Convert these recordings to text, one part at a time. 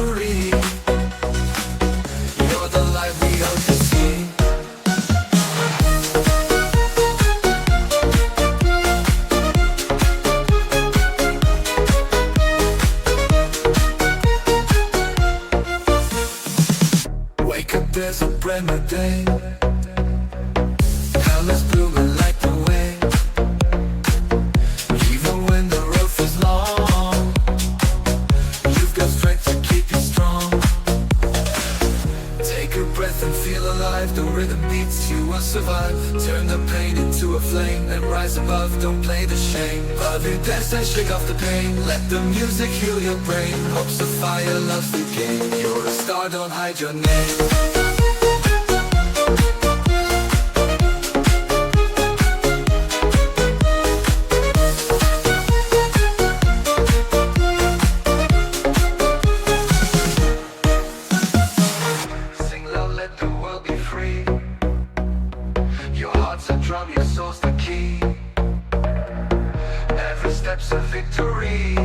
victory. You're the light we all can see. Wake up, there's a brand new day. Colors blooming like the way. Even when the road feels long, you've got strength to keep you strong. Take a breath and feel alive. The rhythm beats, you will survive. Turn the pain into a flame and rise above. Don't play the shame. Love you, dance and shake off the pain. Let the music heal your brain. Hope's a fire, love's the game. You're a star, don't hide your name. Drum, your soul's the key. Every step's a victory.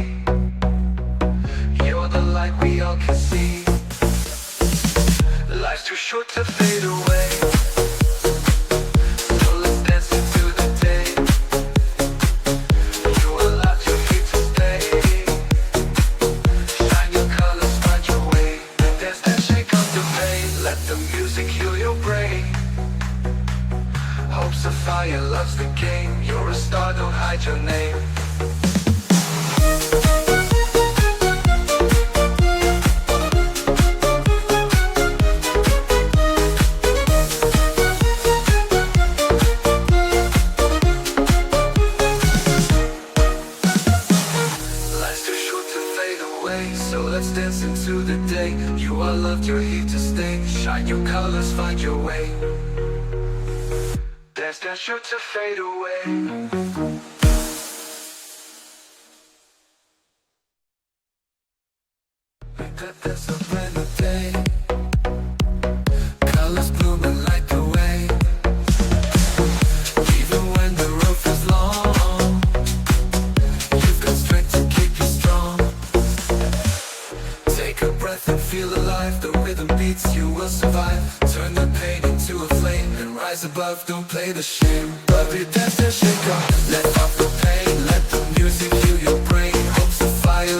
You're the light we all can see. Life's too short to fade away, so let's dance into the day. You allowed your feet to stay. Shine your colors, find your way. Dance and shake off the pain. Let the music heal your brain. Hope's a fire, love's the game. You're a star, don't hide your name. Life's too short to fade away, so let's dance into the day. You are loved, you're here to stay. Shine your colors, find your way. Dance, dance, sure to fade away. There's a brand new day. Colors blooming like the way. Even when the road feels long, you've got strength to keep you strong. Take a breath and feel alive. The rhythm beats, you will survive. Turn the pain into a flame and rise above. Don't play the shame. Love you, dance and shake off. Let off the pain. Let the music heal your brain. Hope's a fire.